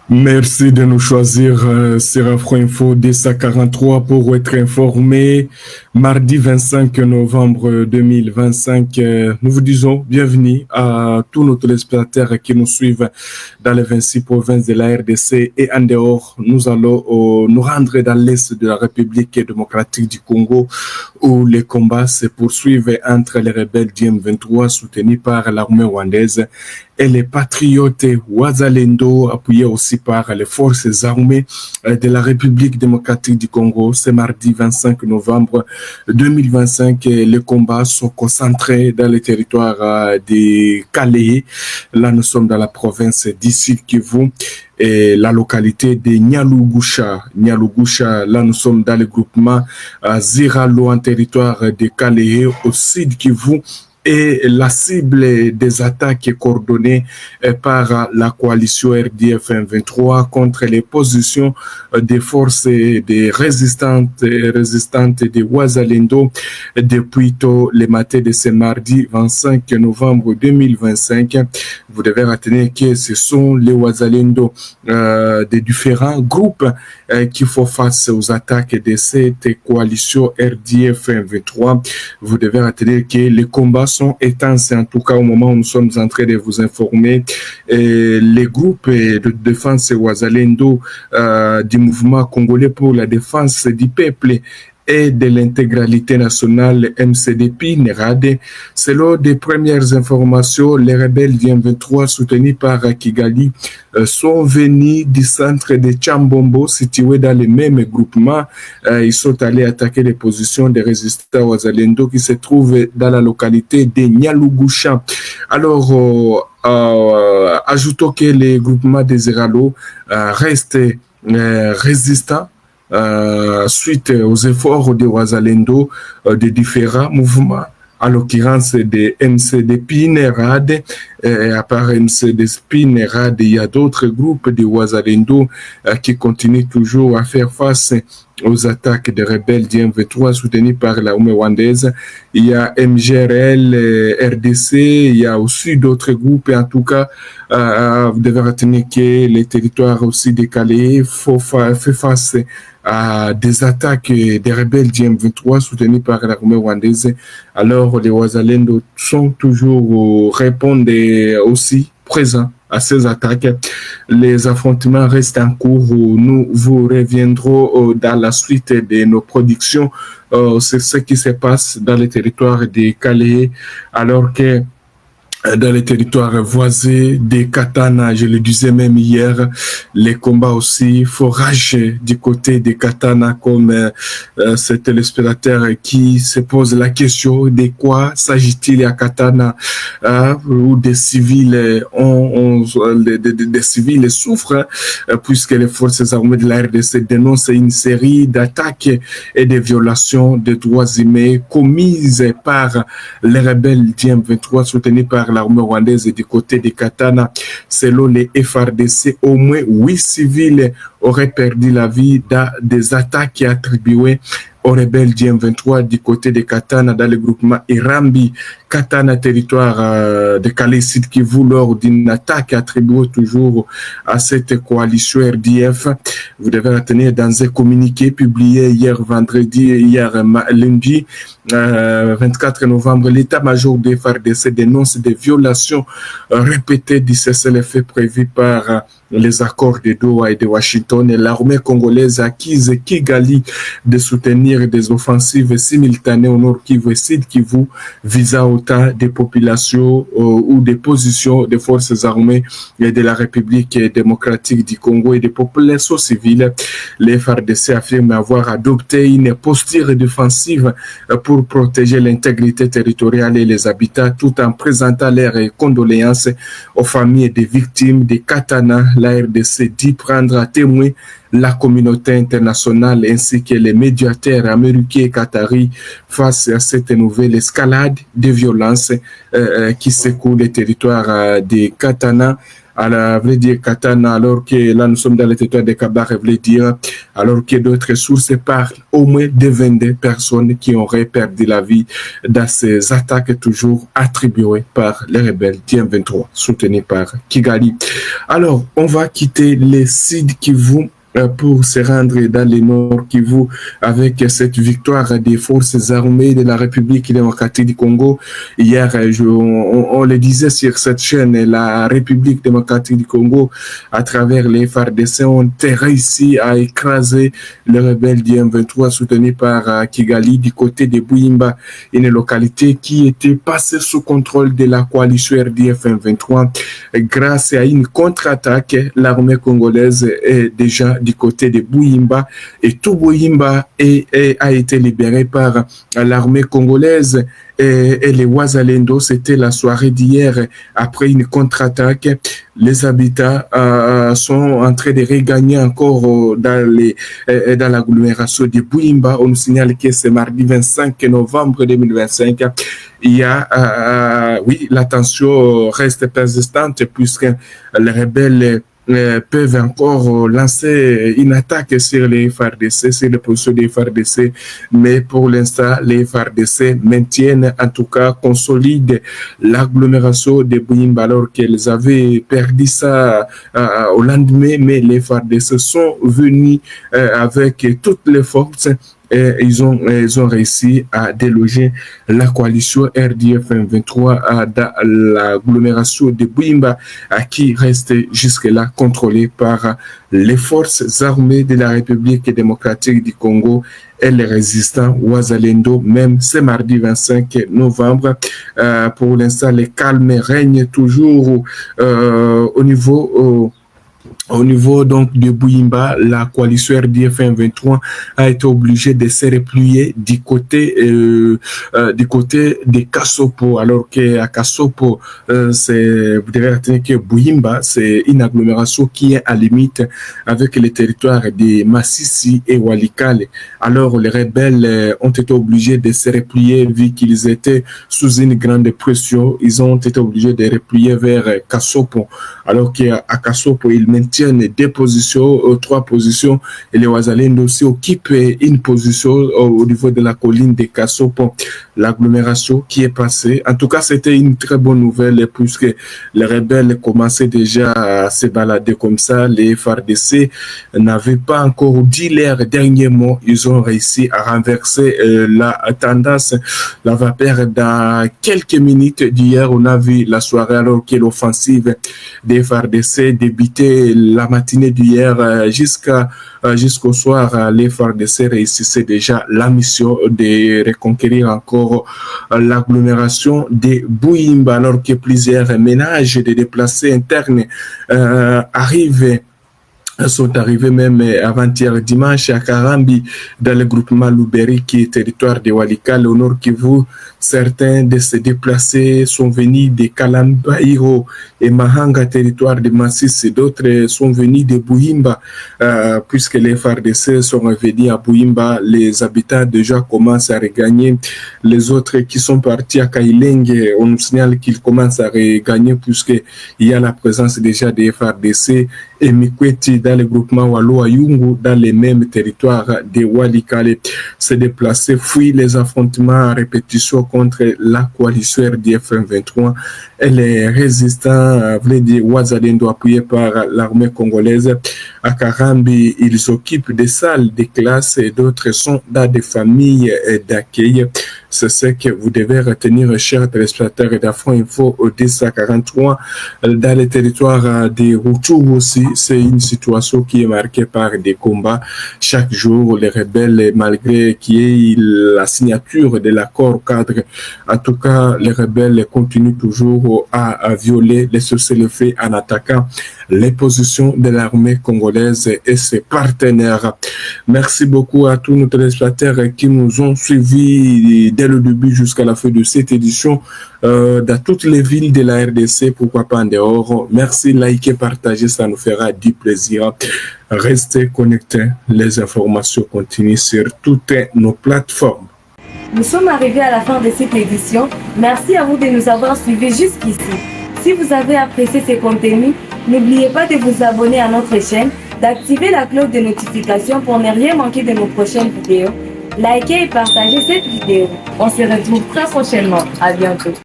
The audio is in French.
Merci de nous choisir sur Afro-Info D143 pour être informé. Mardi 25 novembre 2025, nous vous disons bienvenue à tous nos téléspectateurs qui nous suivent dans les 26 provinces de la RDC et en dehors. Nous allons nous rendre dans l'Est de la République démocratique du Congo où les combats se poursuivent entre les rebelles du M23 soutenus par l'armée rwandaise et les patriotes Wazalendo appuyés aussi par les forces armées de la République démocratique du Congo. Ce mardi 25 novembre 2025, les combats sont concentrés dans le territoire de Calais. Là, nous sommes dans la province d'Issy Kivu et la localité de Nyalugusha. Nyalugusha, là, nous sommes dans le groupement Ziralo en territoire de Calais au sud Kivu. Et la cible des attaques est coordonnée par la coalition RDF 23 contre les positions des forces des résistantes de Wazalendo depuis tôt le matin de ce mardi 25 novembre 2025. Vous devez retenir que ce sont les Wazalendo des différents groupes qui font face aux attaques de cette coalition RDF 23. Vous devez retenir que les combats sont intenses, en tout cas au moment où nous sommes en train de vous informer. Les groupes de défense Wazalendo du mouvement congolais pour la défense du peuple et de l'intégralité nationale MCDP NERAD. Selon des premières informations, les rebelles du M23 soutenus par Kigali sont venus du centre de Chambombo, situé dans le même groupement. Ils sont allés attaquer les positions des résistants Wazalendo qui se trouvent dans la localité de Nyalugusha. Alors, ajoutons que les groupements des Ziralo restent résistants suite aux efforts de Wazalendo de différents mouvements, à l'occurrence des MCDP NERAD. À part MCDP NERAD, il y a d'autres groupes de Wazalendo qui continuent toujours à faire face aux attaques des rebelles du M23 soutenus par l'armée rwandaise. Il y a MGRL, RDC, il y a aussi d'autres groupes. Et en tout cas, vous devez retenir que les territoires aussi décalés font face à des attaques des rebelles du M23 soutenus par l'armée rwandaise. Alors, les Wazalendo sont toujours répondent aussi présents à ces attaques. Les affrontements restent en cours. Nous vous reviendrons dans la suite de nos productions. C'est ce qui se passe dans le territoire de Calais, alors que dans les territoires voisins des Katana, je le disais même hier, les combats aussi font rage du côté des Katana, comme ce téléspectateur qui se pose la question de quoi s'agit-il à Katana, où des civils des civils souffrent, puisque les forces armées de la RDC dénoncent une série d'attaques et de violations des droits humains commises par les rebelles du M23 soutenus par l'armée rwandaise du côté de Katana. Selon les FRDC, au moins 8 civils auraient perdu la vie dans des attaques attribuées aux rebelles du M23 du côté de Katana dans le groupement Irambi, Katana, territoire de Calais Sud Kivu, lors d'une attaque attribuée toujours à cette coalition RDF. Vous devez retenir dans un communiqué publié hier lundi 24 novembre, l'état-major des FARDC dénonce des violations répétées du cessez-le-feu prévu par les accords de Doha et de Washington, et l'armée congolaise accuse Kigali de soutenir des offensives simultanées au Nord Kivu et Sud Kivu visant autant des populations ou des positions des forces armées de la République démocratique du Congo et des populations civiles. Les FARDC affirment avoir adopté une posture défensive pour protéger l'intégrité territoriale et les habitats, tout en présentant leurs condoléances aux familles des victimes des Katana. La RDC dit prendre à témoin la communauté internationale ainsi que les médiateurs américains et qataris face à cette nouvelle escalade de violence qui secoue les territoires des Katana. à la, veut dire Katana, alors que là nous sommes dans le territoire de Kabar, veut dire, alors que d'autres sources parlent au moins de 22 personnes qui auraient perdu la vie dans ces attaques toujours attribuées par les rebelles du M23, soutenus par Kigali. Alors, on va quitter les Sud Kivu pour se rendre dans le Nord Kivu avec cette victoire des forces armées de la République démocratique du Congo. Hier, on le disait sur cette chaîne, la République démocratique du Congo, à travers les FARDC, ont réussi à écraser les rebelles du M23 soutenus par Kigali du côté de Bouimba, une localité qui était passée sous contrôle de la coalition RDF M23. Grâce à une contre-attaque, l'armée congolaise est déjà du côté de Bouimba et tout Bouimba a été libéré par l'armée congolaise et les Wazalendo. C'était la soirée d'hier après une contre-attaque. Les habitants sont en train de regagner encore dans l'agglomération de Bouimba. On nous signale que c'est mardi 25 novembre 2025. Il y a, oui, la tension reste persistante puisque les rebelles peuvent encore lancer une attaque sur les FARDC, sur les positions des FARDC, mais pour l'instant, les FARDC maintiennent, en tout cas, consolident l'agglomération de Bouimba alors qu'elles avaient perdu ça au lendemain, mais les FARDC sont venus avec toutes les forces. Et ils ont réussi à déloger la coalition RDF M23 dans l'agglomération de Bouimba, qui reste jusque-là contrôlée par les forces armées de la République démocratique du Congo et les résistants Wazalendo. Même ce mardi 25 novembre, pour l'instant, le calme règne toujours au niveau donc de Bouimba. La coalition RDF M23 a été obligée de se replier du côté de Kassopo, alors qu'à Kassopo, vous devez retenir que Bouimba, c'est une agglomération qui est à limite avec les territoires de Massissi et Walikale. Alors les rebelles ont été obligés de se replier vu qu'ils étaient sous une grande pression. Ils ont été obligés de replier vers Kassopo, alors qu'à Kassopo, ils maintiennent des positions, 3 positions, et les Wazalendo aussi occupent une position au niveau de la colline de Kassopo, l'agglomération qui est passée. En tout cas, c'était une très bonne nouvelle puisque les rebelles commençaient déjà à se balader comme ça. Les FARDC n'avaient pas encore dit leur dernier mot. Ils ont réussi à renverser la tendance, la vapeur. Dans quelques minutes d'hier, on a vu la soirée alors que l'offensive des FARDC débutait la matinée d'hier jusqu'au soir. Les FARDC réussissaient déjà la mission de reconquérir encore l'agglomération de Bouimba, alors que plusieurs ménages de déplacés internes sont arrivés même avant-hier dimanche à Karambi, dans le groupement Louberi, qui est territoire de Walikale, au nord Kivu. Certains de ces déplacés sont venus de Kalambairo et Mahanga, territoire de Massis, et d'autres sont venus de Bouimba, puisque les FARDC sont revenus à Bouimba. Les habitants déjà commencent à regagner. Les autres qui sont partis à Kailenge, on nous signale qu'ils commencent à regagner puisqu'il y a la présence déjà des FARDC et Mikweti dans le groupement Walo-Ayungu, dans les mêmes territoires de Walikale. Ces déplacés fuient les affrontements à répétition contre la coalition RDF M23 et les résistants, voulez dire Wazalendo, appuyés par l'armée congolaise. À Karambi, ils s'occupent des salles de classe et d'autres sont dans des familles d'accueil. C'est ce que vous devez retenir, chers téléspectateurs d'Afro Info au 1043. Dans les territoires des Rutshuru aussi, c'est une situation qui est marquée par des combats. Chaque jour, les rebelles, malgré qu'il y ait la signature de l'accord cadre, en tout cas, les rebelles continuent toujours à violer les cessez-le-feu en attaquant les positions de l'armée congolaise et ses partenaires. Merci beaucoup à tous nos téléspectateurs qui nous ont suivis dès le début jusqu'à la fin de cette édition dans toutes les villes de la RDC, pourquoi pas en dehors. Merci, likez, partagez, ça nous fera du plaisir. Restez connectés, les informations continuent sur toutes nos plateformes. Nous sommes arrivés à la fin de cette édition. Merci à vous de nous avoir suivis jusqu'ici. Si vous avez apprécié ces contenus, n'oubliez pas de vous abonner à notre chaîne, d'activer la cloche de notification pour ne rien manquer de nos prochaines vidéos. Likez et partagez cette vidéo. On se retrouve très prochainement. À bientôt.